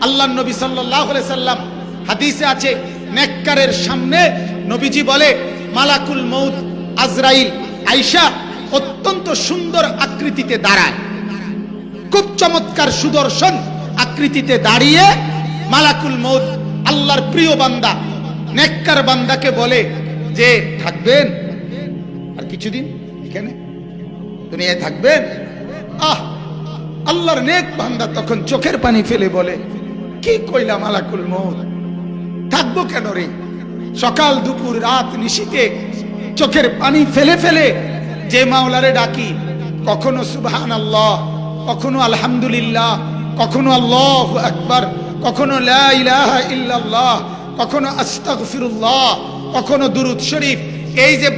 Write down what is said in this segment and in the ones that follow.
আল্লাহর নবী সাল্লাল্লাহু আলাইহি সাল্লাম হাদিসে আছে, নেককারের সামনে নবীজি বলে মালাকুল মউত আজরাইল আয়েশা অত্যন্ত সুন্দর আকৃতিতে দাঁড়ায়, খুব চমৎকার সুদর্শন আকৃতিতে দাঁড়িয়ে মালাকুল মউত আল্লাহর প্রিয় বান্দা নেককার বান্দাকে বলে যে থাকবেন আর কিছুদিন এখানে দুনিয়ায় থাকবেন। আল্লাহর নেক বান্দা তখন চোখের পানি ফেলে বলে, কি কইলা মালাকুল মউত, থাকবো কেন রে? সকাল দুপুর রাত নিশিতে চোখের পানি ফেলে ফেলে যে মাওলারে ডাকি, কখনো সুবহানাল্লাহ, কখনো আলহামদুলিল্লাহ, কখনো আল্লাহু আকবার, কখনো লা ইলাহা ইল্লাল্লাহ, কখনো আস্তাগফিরুল্লাহ, কখনো দুরূদ শরীফ, এই যে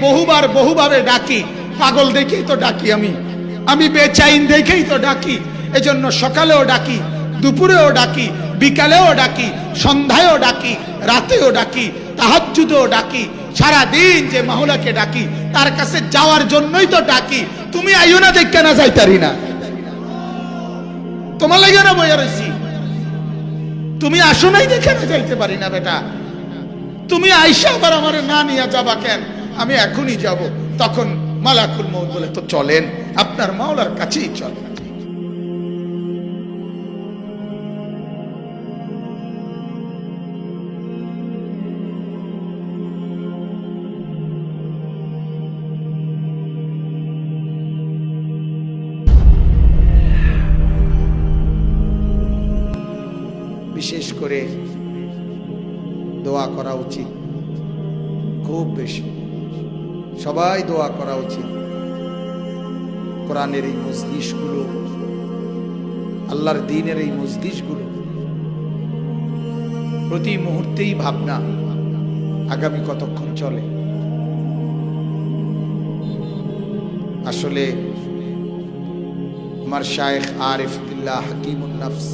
বহুভাবে ডাকি, পাগল দেখেই তো ডাকি, আমি বেচাইন দেখেই তো ডাকি। এজন্য সকালেও ডাকি, দুপুরেও ডাকি, বিকালেও ডাকি, সন্ধ্যায়ও ডাকি, রাতেও ডাকি, তাহাজ্জুদেও ডাকি, সারা দিন যে মাওলাকে ডাকি তার কাছে যাওয়ার জন্যই তো ডাকি। তুমি আইও না দেখে না যাইতারি না, তোমার লাগে না বইয়া রইছি, তুমি আসো নাই দেখে না যাইতে পারি না বেটা, তুমি আইসা আবার আমার না নিয়ে যাবা কেন? আমি এখনই যাব। তখন মালাকুল মউত বলে, তো চলেন আপনার মাওলার কাছেই চলেন। বিশেষ করে দোয়া করা উচিত, খুব বেশি সবাই দোয়া করা উচিত। কোরআনের এই মজলিসগুলো, আল্লাহর দ্বীনের এই মজলিসগুলো, প্রতি মুহূর্তেই ভাবনা আগামী কতক্ষণ চলে। আসলে আমার শায়েখ আরিফ বিল্লাহ হাকিমুন নফস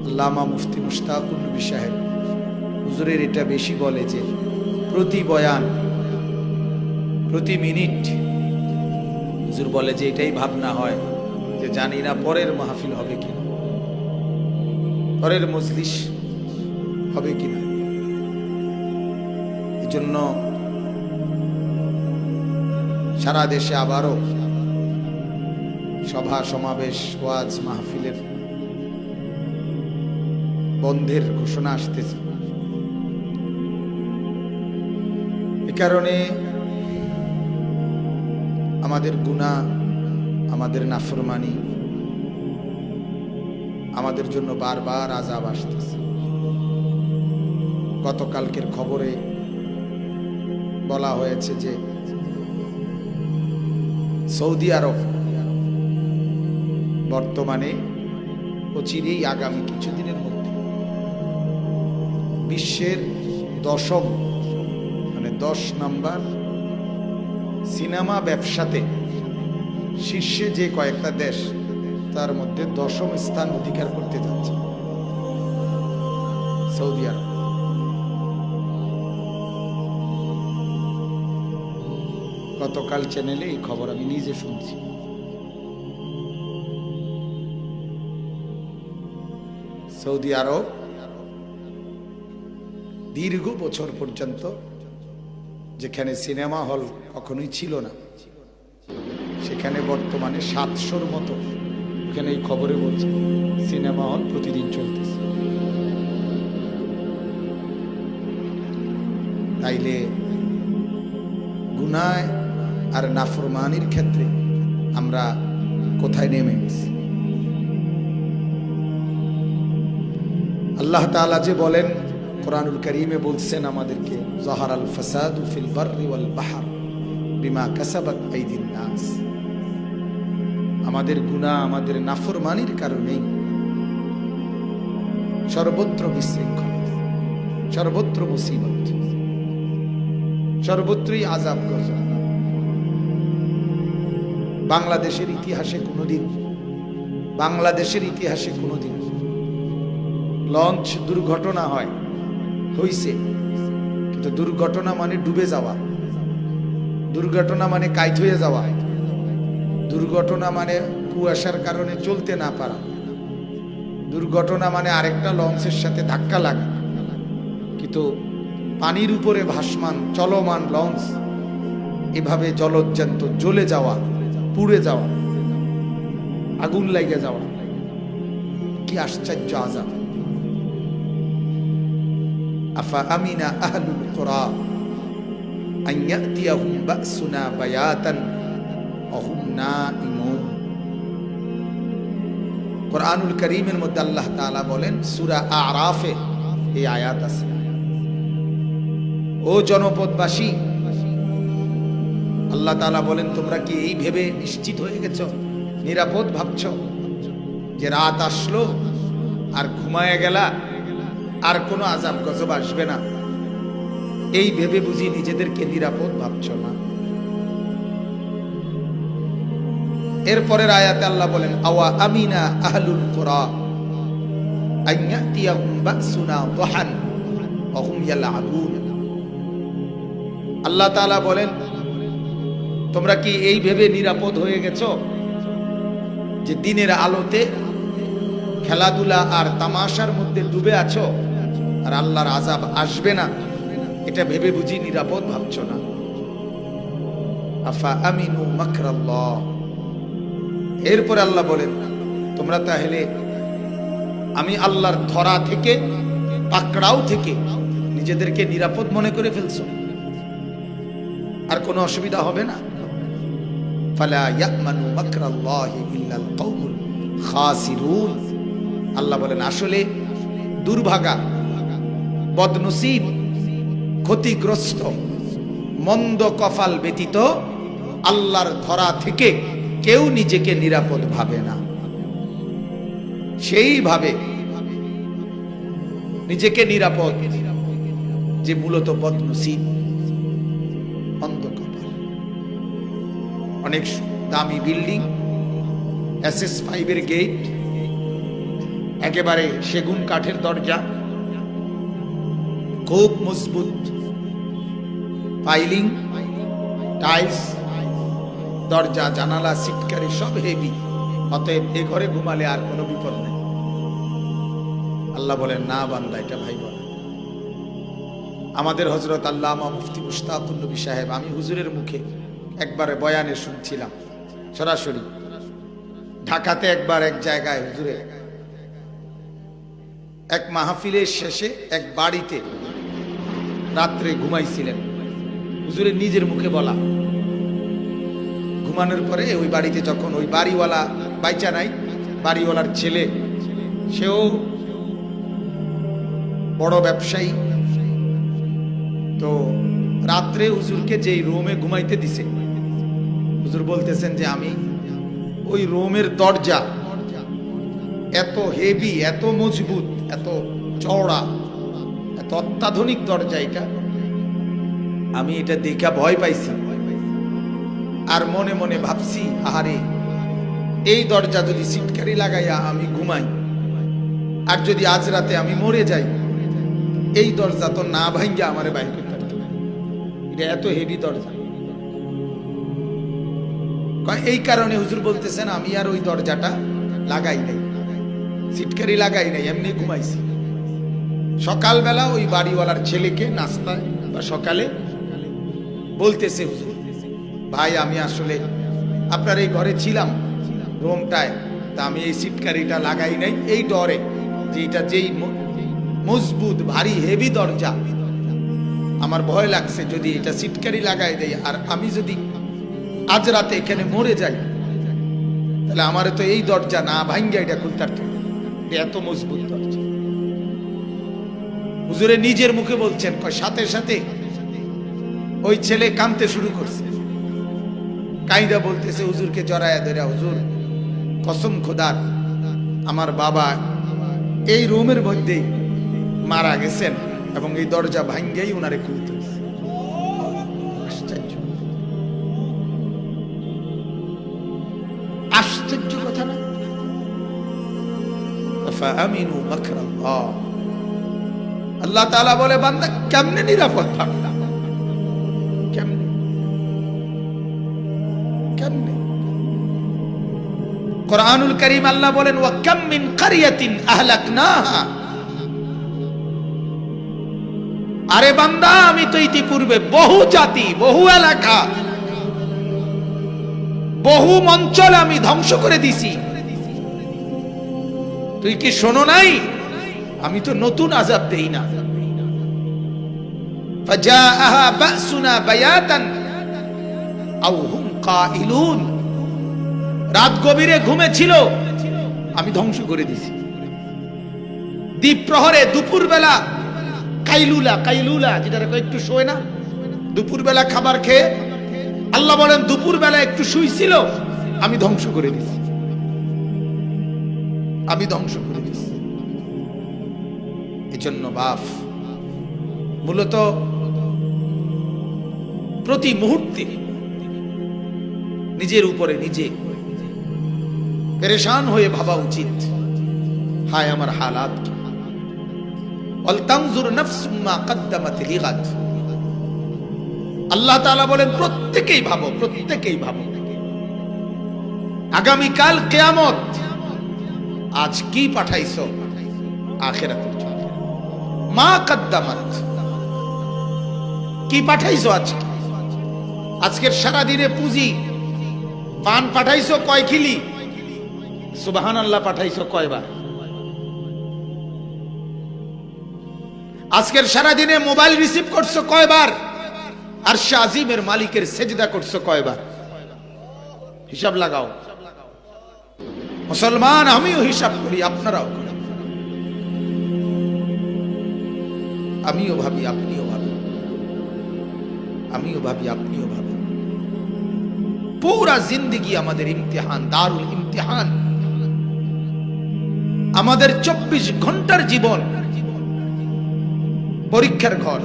আল্লামা মুফতি মুশতাকুর নবী সাহেব হুজুরের এটা বেশি বলে যে প্রতি বয়ান, প্রতি মিনিট হুজুর বলে যে এটাই ভাবনা হয় যে জানি না পরের মাহফিল হবে কিনা, পরের মজলিস হবে কিনা। এজন্য সারা দেশে আবারও সভা সমাবেশ, ওয়াজ মাহফিলের বন্ধের ঘোষণা আসতেছে। এ কারণে আমাদের গুনাহ, আমাদের নাফরমানি, আমাদের জন্য বারবার আযাব আসতেছে। গতকালকের খবরে বলা হয়েছে যে সৌদি আরব বর্তমানে অচিরেই আগামী কিছুদিনের মধ্যে বিশ্বের 10 নাম্বার সিনেমা ব্যবসাতে শীর্ষে যে কয়েকটা দেশ, তার মধ্যে 10ম স্থান অধিকার করতে যাচ্ছে সৌদি আরব। গতকাল চ্যানেলে এই খবর আমি নিজে শুনছি। সৌদি আরব দীর্ঘ বছর পর্যন্ত যেখানে সিনেমা হল কখনোই ছিল না, সেখানে বর্তমানে 700-র মতো, এখানে এই খবরে বলছে সিনেমা হল প্রতিদিন চলতেছে। তাইলে গুনাহ আর নাফরমানির ক্ষেত্রে আমরা কোথায় নেমে গেছি? আল্লাহ তাআলা যে বলেন, কোরআনুল কারীমে বলছেন আমাদেরকে, যাহারাল ফাসাদু ফিল বাররি ওয়াল বাহর বিমা কাসাবাত আইদিন নাস। আমাদের গুনাহ, আমাদের নাফরমানির কারণেই সর্বত্র বিশৃঙ্খলা, সর্বত্র মুসিবত, সর্বত্রই আযাব গজব। বাংলাদেশের ইতিহাসে কোনোদিন লঞ্চ দুর্ঘটনা হইছে, কিন্তু দুর্ঘটনা মানে ডুবে যাওয়া, দুর্ঘটনা মানে কাইট হয়ে যাওয়া, দুর্ঘটনা মানে কুয়াশার কারণে চলতে না পারা, দুর্ঘটনা মানে আরেকটা লঞ্চের সাথে ধাক্কা লাগা, কিন্তু পানির উপরে ভাসমান চলমান লঞ্চ এভাবে জলজ্জান্ত জ্বলে যাওয়া, পুড়ে যাওয়া, আগুন লেগে যাওয়া, কি আশ্চর্য আযাব। আফা আমিনা আহলুল কুরা আন ইয়াতিয়াহুম বাসুনা বায়াতান ওয়া হুম নাঈমুন। কুরআনুল কারীমের মধ্যে আল্লাহ তাআলা বলেন, সূরা আরাফে এই আয়াত আছে, ও জনপদবাসী, আল্লাহ তাআলা বলেন তোমরা কি এই ভেবে নিশ্চিত হয়ে গেছো, নিরাপদ ভাবছো যে রাত আসলো আর ঘুমায় গেলা, আর কোনো আযাব গজব আসবে না, এই ভেবে বুঝি নিজেদেরকে নিরাপদ ভাবছো না? এরপরের আয়াতে আল্লাহ বলেন, আওয়া আমিনা আহলুল কুরা আন ইয়াতিয়াহুম বাসুনা দুহান ওয়া হুম ইয়ালআবুন। আল্লাহ তাআলা বলেন, তোমরা কি এই ভেবে নিরাপদ হয়ে গেছো যে দিনের আলোতে খেলাধুলা আর তামাশার মধ্যে ডুবে আছো আর আল্লাহর আযাব আসবে না, এটা ভেবে বুঝি নিরাপদ ভাবছো না? আফা আমিনু মাকরাল্লাহ। এরপরে আল্লাহ বলেন, তোমরা তাহলে আমি আল্লাহর ধরা থেকে, পাকড়াও থেকে নিজেদেরকে নিরাপদ মনে করে ফেলছো, আর কোনো অসুবিধা হবে না? ফালা ইয়ামানু মাকরাল্লাহি ইল্লাল কওমুল খাসিরুন। আল্লাহ বলেন, আসলে দুর্ভাগা, বদনসিব, ক্ষতিগ্রস্ত, মন্দ কপাল ব্যতীত আল্লাহর ধরা থেকে কেউ নিজেকে নিরাপদ ভাবে না। সেইভাবে নিজেকে নিরাপদ যে মূলত বদনসিব, অন্ধ কপাল। অনেক দামি বিল্ডিং, SS5 এর গেট, একেবারে সেগুন কাঠের দরজা, খুব মজবুত পাইলিং, টাইলস, দরজা জানালা সিটকারি সব হেভি, অতএব এ ঘরে ঘুমালে আর কোনো বিপদ নেই। আল্লাহ বলেন, না বান্দা, এটা ভাই বলে। আমাদের হযরত আল্লামা মুফতি মুশতাকুন নবী সাহেব, আমি হুজুরের মুখে একবারে বয়ানে শুনছিলাম সরাসরি, ঢাকাতে একবার এক জায়গায় হুজুরে এক মাহফিলের শেষে এক বাড়িতে রাত্রে ঘুমাইছিলেন। হুজুরের নিজের মুখে বলা, ঘুমানোর পরে ওই বাড়িতে যখন ওই বাড়িওয়ালা বাইচা নাই, বাড়িওয়ালার ছেলে, সেও বড় ব্যবসায়ী, তো রাত্রে হুজুরকে যেই রুমে ঘুমাইতে দিছে, হুজুর বলতেছেন যে আমি ওই রুমের দরজা এত হেভি, এত মজবুত, এত চওড়া, এত অত্যাধুনিক দরজা, এটা আমি এটা দেখা ভয় পাইছি, আর মনে মনে ভাবছি, আহারে এই দরজা যদি সিটকারি লাগাইয়া আমি ঘুমাই, আর যদি আজ রাতে আমি মরে যাই, এই দরজা তো না ভাঙ্গিয়া আমারে বাইর করতে পারতো, এটা এত হেভি দরজা। এই কারণে হুজুর বলতেছেন, আমি আর ওই দরজাটা লাগাই নাই, সিটকারি লাগাই নাই, এমনি ঘুমাইছি। সকালবেলা ওই বাড়িওয়ালার ছেলেকে নাস্তায় বা সকালে বলতেছে, হুজুর ভাই, আমি আসলে আপনার এই ঘরে ছিলাম রুমটায়, তা আমি এই সিটকারিটা লাগাই নাই এই ডরে যে এটা যেই মজবুত ভারী হেভি দরজা, আমার ভয় লাগছে যদি এটা সিটকারি লাগাই দেয় আর আমি যদি আজ রাতে এখানে মরে যাই, তাহলে আমার তো এই দরজা না ভাঙ্গা এটা খুলতে পারত, এত মজবুত দরজা। হুজুরে নিজের মুখে বলছেন, সাথে সাথে ওই ছেলে কাঁদতে শুরু করছে, কাইদা বলতেছে হুজুরকে জড়ায়া ধরে, হুজুর কসম খোদার, আমার বাবা এই রুমের মধ্যেই মারা গেছেন এবং এই দরজা ভাঙ্গেই ওনারে খুলতে হয়েছে। আশ্চর্য, আশ্চর্য কথা না? আমিনু মাকরাল্লাহ। আল্লাহ তাআলা বলে, বান্দা কেমনে নিরাপদ থাকবে, কেমনে কেমনে? কুরআনুল কারীম আল্লাহ বলেন ওয়া কাম মিন কারিয়াতিন আহলাকনাহা, আরে বান্দা আমি তো ইতিপূর্বে বহু জাতি, বহু এলাকা, বহু অঞ্চল আমি ধ্বংস করে দিছি, তুই কি শোনো নাই? আমি তো নতুন আযাব দেই না। ফাজাআহা বাসুনা বায়াতান আও হুম কাইলুন, রাত গভীরে ঘুমেছিল, আমি ধ্বংস করে দিছি। দ্বীপ প্রহরে, দুপুর বেলা, কাইলুলা, কাইলুলা যেটা একটু শোয় না, দুপুর বেলা খাবার খেয়ে আল্লাহ বলেন দুপুর বেলা একটু শুইছিল, আমি ধ্বংস করে দিছি, আমি ধ্বংস করে দিছি। এজন্য বাপ মূলত প্রতি মুহূর্তে নিজের উপরে নিজে পেরেশান হয়ে ভাবা উচিত, হায় আমার হালাত কি। ওয়ালতানজুর নাফসুম মা কদ্দামাত লিগাদ, আল্লাহ তাআলা বলেন প্রত্যেকেই ভাবো, প্রত্যেকেই ভাবো আগামীকাল কিয়ামত, আজ কি পাঠাইছো আখিরাতের জন্য। মা কদ্দামাত, কি পাঠাইছো আজকে? আজকের সারা দিনে পুঁজি পান পাঠাইছো কয় খিলি? সুবহানাল্লাহ পাঠাইছো কয়বার? আজকের সারা দিনে মোবাইল রিসিভ করছো কয়বার? আরশে আজিমের মালিকের সেজদা করছো কয়বার? হিসাব লাগাও। মুসলমান আমিও হিসাব করি, আপনারাও করেন, আমিও ভাবি, আপনিও ভাবেন, আমিও ভাবি, আপনিও ভাবেন। পুরা জিন্দেগি আমাদের ইমতিহান, দারুল ইমতিহান। আমাদের 24 ঘন্টার জীবন পরীক্ষার ঘর।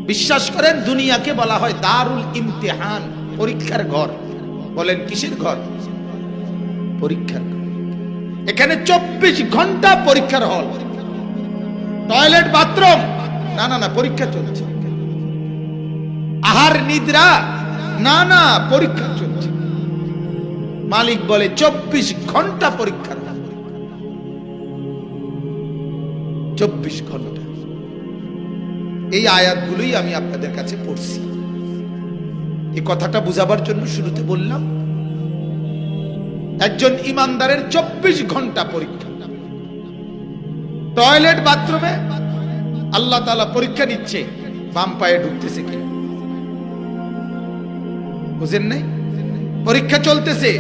বিশ্বাস করেন দুনিয়াকে বলা হয় দারুল ইমতিহান, পরীক্ষার ঘর। বলেন কিসের ঘর? পরীক্ষার ঘর। এখানে 24 ঘন্টা পরীক্ষার হল। টয়লেট, বাথরুম না না না, পরীক্ষা চলছে। আহার নিদ্রা না না, পরীক্ষা চলছে। মালিক বলে 24 ঘন্টা পরীক্ষার হল, 24 ঘন্টা। এই আয়াতগুলোই আমি আপনাদের কাছে পড়ছি। এই কথাটা বুঝাবার জন্য শুরুতে বললাম একজন ইমানদারের 24 ঘন্টা পরীক্ষা। টয়লেট, বাথরুমে আল্লাহ তাআলা পরীক্ষা নিচ্ছে বাম পায়ে ঢুকতেছে কিনা, বুঝেন নাই? পরীক্ষা চলতেছে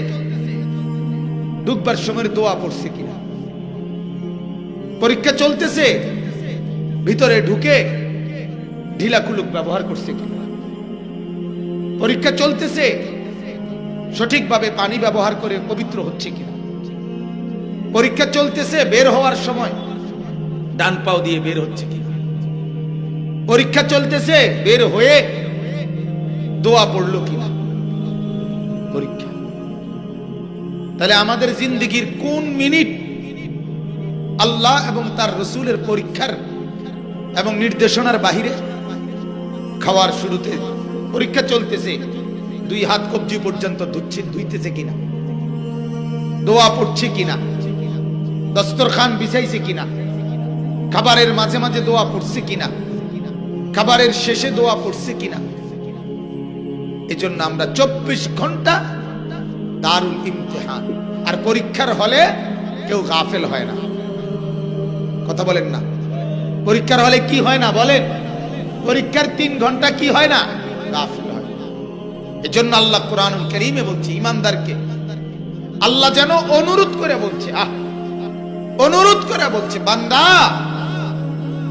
ঢুকবার সময় দোয়া পড়ছে কিনা, পরীক্ষা চলতেছে ভিতরে ঢুকে ঢিলা কুলুক ব্যবহার করছে কিনা, পরীক্ষা চলতেছে সঠিকভাবে পানি ব্যবহার করে পবিত্র হচ্ছে কিনা, পরীক্ষা চলতেছে বের হওয়ার সময় ডান পাও দিয়ে বের হচ্ছে কিনা, পরীক্ষা চলতেছে বের হয়ে দোয়া পড়লো কিনা, পরীক্ষা। তাহলে আমাদের জিন্দেগির কোন মিনিট আল্লাহ এবং তার রসুলের পরীক্ষার এবং নির্দেশনার বাহিরে? খাওয়ার শুরুতে পরীক্ষা চলতেছে, 2 হাত কবজি পর্যন্ত ধুইতেছে কিনা, দোয়া পড়ছে কিনা, দস্তরখান বিছাইছে কিনা, খাবারের মাঝে মাঝে দোয়া পড়ছে কিনা, খাবারের শেষে দোয়া পড়ছে কিনা। এজন্য আমরা 24 ঘন্টা দারুল ইমতিহান। আর পরীক্ষার হলে কেউ গাফেল হয় না। কথা বলেন না? পরীক্ষার হলে কি হয় না বলেন? পরীক্ষার 3 ঘন্টা কি হয় না? গাফেল হয়। এজন্য আল্লাহ কুরআনুল কারীমে বলছে ইমানদারকে আল্লাহ যেন অনুরোধ করে বলছে, অনুরোধ করে বলছে, বান্দা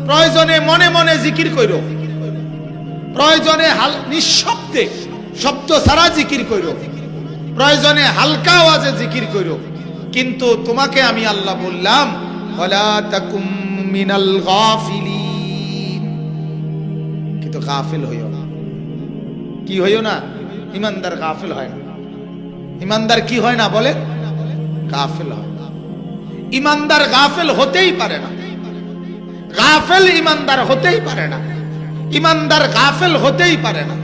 প্রয়োজনে মনে মনে জিকির কইরো, প্রয়োজনে নিঃশব্দে শব্দ ছাড়া জিকির কইরো, প্রয়োজনে হালকা আওয়াজে জিকির কইরো, কিন্তু তোমাকে আমি আল্লাহ বললাম ওয়ালা তাকুম মিনাল গাফিলিন, কিন্তু গাফিল হইও না। কি হইও না? ইমানদার গাফিল হয় না। ইমানদার কি হয় না বলে? গাফিল হয় না। ইমানদার গাফিল হতেই পারে না। গাফিল ইমানদার হতেই পারে না। ইমানদার গাফিল হতেই পারে না।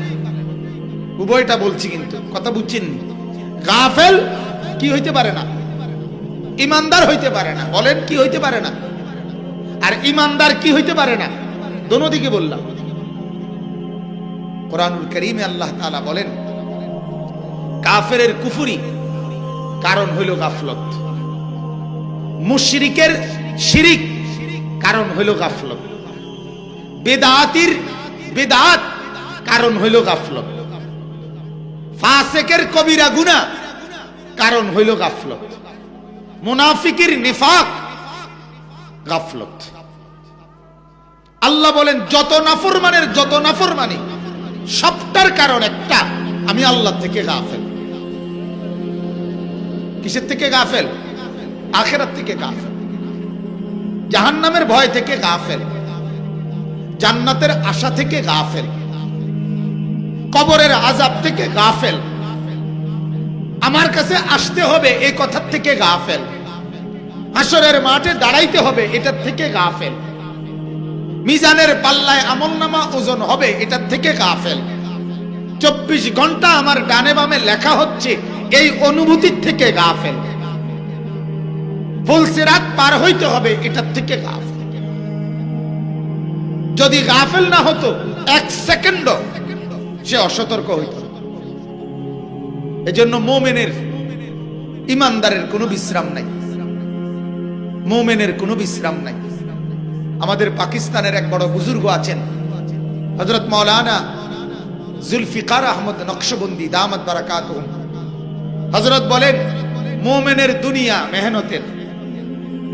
উভয়টা বলছি, কিন্তু কথা বুঝছেন? গাফেল কি হইতে পারে না? ইমানদার হইতে পারে না। বলেন কি হইতে পারে না? আর ইমানদার কি হইতে পারে না? দোনো দিকে বললাম। কোরআনুল কারীমে আল্লাহ তাআলা বলেন কাফেরের কুফরি কারণ হইল গাফলত, মুশরিকের শিরিক কারণ হইল গাফলত, বেদাতির বেদাত কারণ হইল গাফলত, ফাসিকের কবিরা গুনাহ কারণ হইল গাফলত, মুনাফিকের নিফাক গাফলত। আল্লাহ বলেন যত নাফরমানের যত নাফরমানি সবটার কারণ একটা, আমি আল্লাহ থেকে গাফেল। কিসের থেকে গাফেল? আখিরাত থেকে গাফেল, জাহান্নামের ভয় থেকে গাফেল, জান্নাতের আশা থেকে গাফেল, কবরের আযাব থেকে গাফেল, আমার কাছে আসতে হবে এই কথার থেকে গাফেল, হাসরের মাঠে দাঁড়াইতে হবে এটার থেকে গাফেল, মিজানের পাল্লায় আমলনামা ওজন হবে এটার থেকে গাফেল, 24 ঘন্টা আমার ডানে বামে লেখা হচ্ছে এই অনুভূতির থেকে গাফেল, ফুলসিরাত পার হইতে হবে এটার থেকে গাফেল। যদি গাফেল না হতো এক সেকেন্ডও সে অসতর্ক হইত। এজন্য মুমিনের ইমানদারের কোনো বিশ্রাম নাই, মুমিনের কোনো বিশ্রাম নাই। আমাদের পাকিস্তানের এক বড় বুজুর্গ আছেন হযরত মাওলানা জুলফিকার আহমদ নকশবন্দি দামাত বারাকাতুহুম। হযরত বলেন মুমিনের দুনিয়া মেহনতের,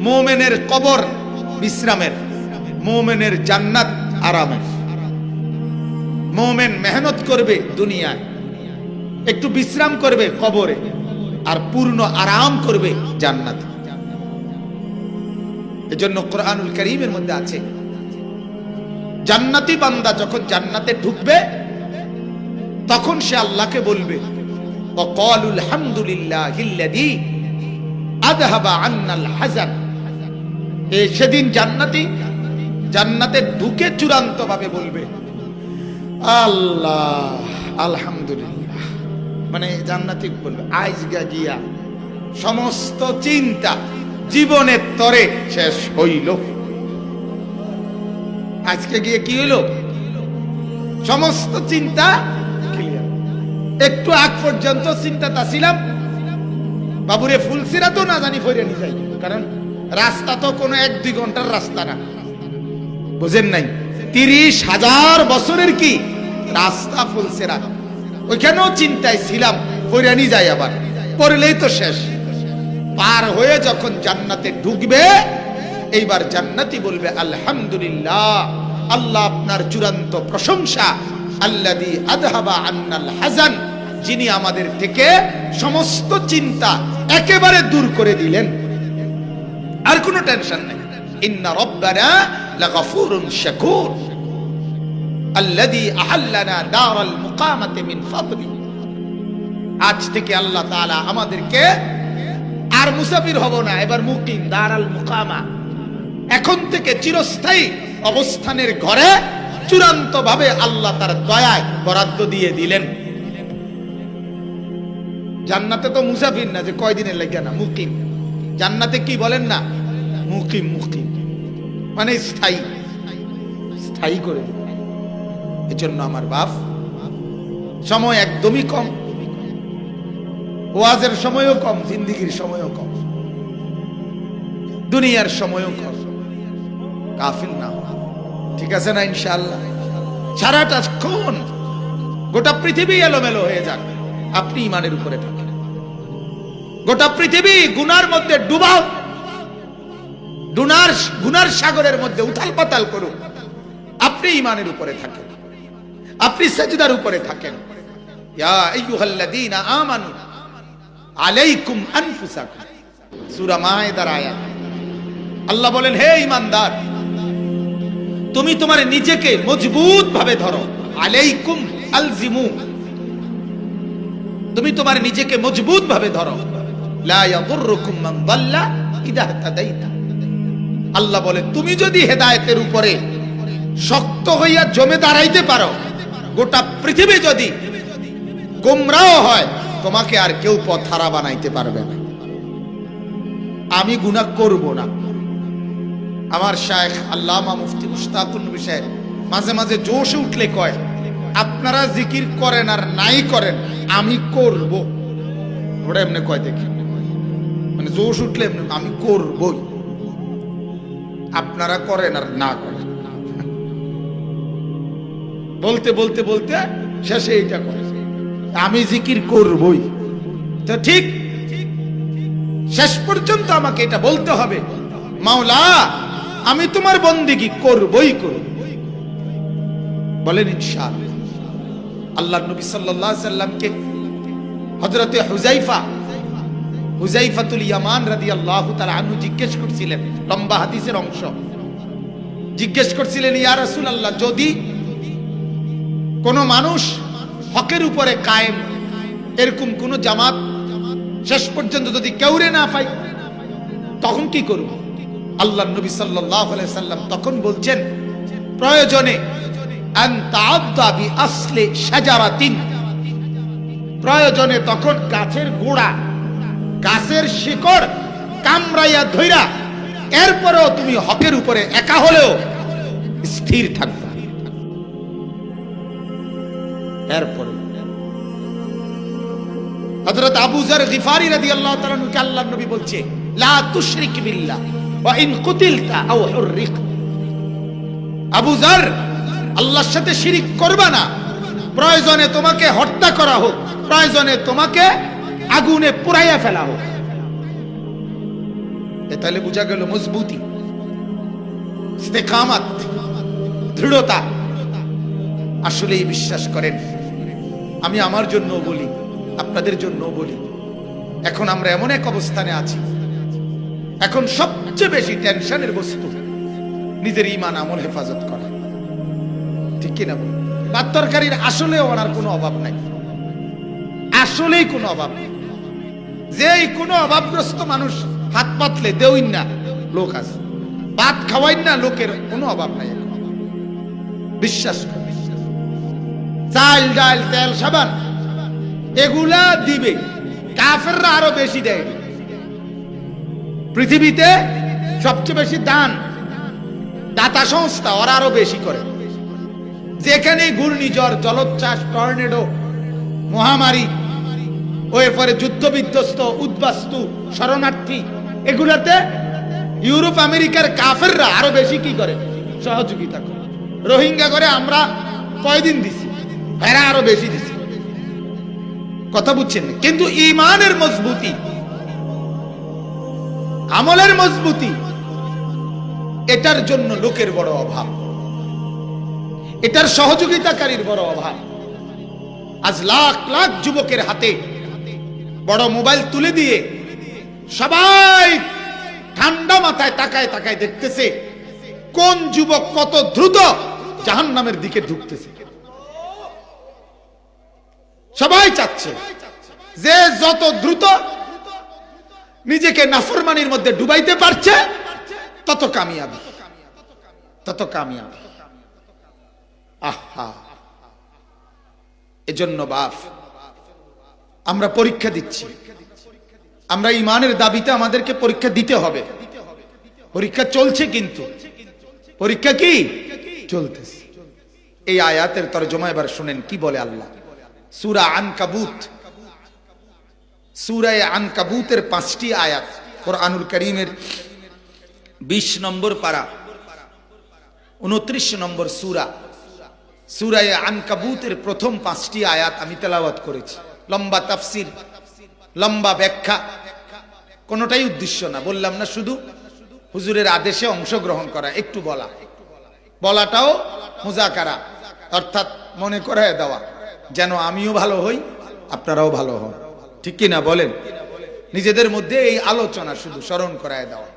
মুমিনের কবর বিশ্রামের, মুমিনের জান্নাত আরামের। মুমিন মেহনত করবে দুনিয়ায়, একটু বিশ্রাম করবে কবরে, আর পূর্ণ আরাম করবে জান্নাতে। এজন্য কোরআনুল কারীমের মধ্যে আছে জান্নাতি বান্দা যখন জান্নাতে ঢুকবে তখন সে আল্লাহকে বলবে ওয়াকালুল হামদুলিল্লাহিল্লাযী আযহাবা আন্নাল হাযান। এই সেদিন জান্নাতি জান্নাতে ঢুকে চূড়ান্ত ভাবে বলবে আল্লাহ আলহামদুলিল্লাহ, মানে জান্নাতি বলবে আজগা গিয়া সমস্ত চিন্তা জীবনের তরে শেষ হইল। আজকে গিয়ে কি হইল? সমস্ত চিন্তা ক্লিয়ার। একটু আগ পর্যন্ত চিন্তাটা ছিলাম বাবুরে ফুলসিরাতও না জানি ফিরে নিয়ে যাই, কারণ রাস্তা তো কোনো 1-2 ঘন্টার রাস্তা না, বুঝেন নাই? 30,000 বছরের কি রাস্তা ফুলসিরাত, ওইখানেও চিন্তায় ছিলাম ফিরে নিয়ে যাই, আবার পড়লেই তো শেষ। পার হয়ে যখন জান্নাতে ঢুকবে এইবার জান্নাতি বলবে আলহামদুলিল্লাহ, আল্লাহ আপনার চূড়ান্ত প্রশংসা, আল্লাযী আযহাবা আন্নাল হাযান, যিনি আমাদের থেকে সমস্ত চিন্তা একেবারে দূর করে দিলেন, আর কোনো টেনশন নেই। ইন্না রাব্বানা লাগাফুরুন শাকুর আল্লাযী আহাল্লানা দারাল মুকামাতি মিন ফাদলি। আজ থেকে আল্লাহ তাআলা আমাদেরকে আর মুসাফির হব না, এবার মুকিম দারাল মুকামা, এখন থেকে চিরস্থায়ী অবস্থানের ঘরে চূড়ান্ত ভাবে আল্লাহ তার দয়ায় বরাদ্দ দিয়ে দিলেন। জান্নাতে তো মুসাফির না যে কয়দিনের লাগে না, মুকিম। জান্নাতে কি বলেন না? মুকিম। মুকিম মানে স্থায়ী, স্থায়ী করে। এজন্য আমার বাপ সময় একদমই কম, ওয়াজের সময়ও কম, জিন্দেগীর সময়ও কম, দুনিয়ার সময়ও কম। গাফিল না, ঠিক আছে না? ইনশাআল্লাহ সারাটা কোন গোটা পৃথিবী এলোমেলো হয়ে যাক, আপনি ইমানের উপরে থাকেন। গোটা পৃথিবী গুনার মধ্যে ডুবাও, গুনার সাগরের মধ্যে উথাল পাতাল করুন, আপনি ইমানের উপরে থাকেন, আপনি সাজদার উপরে থাকেন। ইয়া আইয়ুহাল্লাযীনা আমানু আলাইকুম আনফুসাকুম, সূরা মায়েদার আয়াত। আল্লাহ বলেন হে ঈমানদার, তুমি তোমার নিজেকে মজবুত ভাবে ধরো। আলাইকুম আলজিমু, তুমি তোমার নিজেকে মজবুত ভাবে ধরো। লা ইয়াদুররুকুম মান দাল্লা ইযা ইহতাদাইতা। আল্লাহ বলে তুমি যদি হেদায়েতের উপরে শক্ত হইয়া জমে দাঁড়াইতে পারো, গোটা পৃথিবী যদি গোমরাহ হয় তোমাকে আর কেউ পথহারা বানাইতে পারবে না। আমি গুনাহ করব না। আমার শায়েখ আল্লামা মুফতি মুশতাকুন নবী সাহেব মাঝে মাঝে জোশে উঠলে কয়, আপনারা জিকির করেন আর নাই করেন, আমি করব। ওটা এমনি কয় দেখি, মানে জোশ উঠলে আমি করবই, আপনারা করেন আর না করেন। বলতে বলতে বলতে শেষে এইটা করে, আমি জিকির করবই। তো ঠিক শেষ পর্যন্ত আমাকে এটা বলতে হবে, মাওলা আমি তোমার বন্দেগী করবই করব। বলেন ইনশাআল্লাহ। আল্লাহর নবী সাল্লাল্লাহু আলাইহি সাল্লামকে হযরতে হুযাইফাতুল ইয়ামান রাদিয়াল্লাহু তাআলা আনহু জিজ্ঞেস করছিলেন, লম্বা হাদিসের অংশ, জিজ্ঞেস করছিলেন, ইয়া রাসূলুল্লাহ, যদি কোন মানুষ হকের উপরে কায়েম, এরকম কোন জামাত শেষ পর্যন্ত যদি কেউরে না পাই, তখন কি করব? আল্লাহর নবী সাল্লাল্লাহু আলাইহি সাল্লাম তখন বলছেন, প্রয়োজনে আন তাআদ্দা বিআসলি শাজারাতিন, প্রয়োজনে তখন গাছের গোড়া, গাছের শিকড় কামড়াইয়া ধইরা এরপরেও তুমি হকের উপরে একা হলেও স্থির থাকবে। এরপরে হযরত আবু যর গিফারি রাদিয়াল্লাহু তাআলা কে আল্লাহর নবী বলছে, লা তুশরিক বিল্লাহ ওয়া ইন কুতিলতা আও হুররিক। আবু যর, আল্লাহর সাথে শিরিক করবা না, প্রয়োজনে তোমাকে হত্যা করা হোক, প্রয়োজনে তোমাকে আগুনে পুড়াইয়া ফেলা হোক। তাহলে বোঝা গেল মজবুতি, ইস্তেকামত, দৃঢ়তা। আসলেই বিশ্বাস করেন, আমি আমার জন্য বলি, আপনাদের জন্য বলি, এখন আমরা এমন এক অবস্থানে আছি, এখন সবচেয়ে বেশি টেনশনের বস্তু নিজের ঈমান আমল হেফাজত করা, ঠিক কিনা? ভাত তরকারির আসলে ওনার কোনো অভাব নাই, আসলেই কোনো অভাব নেই। যেই কোনো অভাবগ্রস্ত মানুষ হাত পাতলে দেউইন না লোক আছে, ভাত খাওয়াইন না লোকের কোনো অভাব নাই। বিশ্বাস কর, চাল ডাল তেল সাবান এগুলা দিবে, কাফেররা আরো বেশি দেয়। পৃথিবীতে সবচেয়ে বেশি দান দাতা সংস্থা ওরা আরো বেশি করে। যেখানে ঘূর্ণিঝড়, জলোচ্ছ্বাস, টর্নেডো, মহামারী, এরপরে যুদ্ধ বিধ্বস্ত, উদ্বাস্তু, শরণার্থী, এগুলাতে ইউরোপ আমেরিকার কাফেররা আরো বেশি কি করে? সহযোগিতা করে। রোহিঙ্গা করে আমরা কয়দিন দিছি, এরা আরো বেশি দিছি। কথা বুঝছেন? কিন্তু ঈমানের মজবুতি, আমলের মজবুতি, এটার জন্য লোকের বড় অভাব, এটার সহযোগিতাকারীর বড় অভাব। আজ লাখ লাখ যুবকের হাতে বড় মোবাইল তুলে দিয়ে সবাই ঠান্ডা মাথায় তাকায় তাকায় দেখতেছে কোন যুবক কত দ্রুত জাহান্নামের দিকে ঢুকতেছে। সবাই চাচ্ছে যে যত দ্রুত নিজেকে নাফরমানির মধ্যে ডুবাইতে পারছে তত কামিয়াবি, তত কামিয়াবি। আহা, এজন্য বাপ আমরা পরীক্ষা দিচ্ছি, আমরা ঈমানের দাবিতে আমাদেরকে পরীক্ষা দিতে হবে। পরীক্ষা চলছে, কিন্তু পরীক্ষা কি চলতেছে। এই আয়াতের তরজমা এবার শুনেন কি বলে আল্লাহ। সূরা আনকাবুত, সূরা আনকাবুতের 5টি আয়াত, কোরআনুল কারীমের 20 নম্বর পারা, 29 নম্বর সূরা, সূরা আনকাবুতের প্রথম 5টি আয়াত আমি তেলাওয়াত করেছি। লম্বা তাফসির, লম্বা ব্যাখ্যা, কোনোটাই উদ্দেশ্য না। বললাম না শুধু হুজুরের আদেশে অংশগ্রহণ করা, একটু বলাটাও মুজাকারা, অর্থাৎ মনে করায় দেওয়া, যেন আমিও ভালো হই আপনারাও ভালো হন, ঠিক কিনা বলেন? নিজেদের মধ্যে এই আলোচনা শুধু স্মরণ করায় দেওয়া।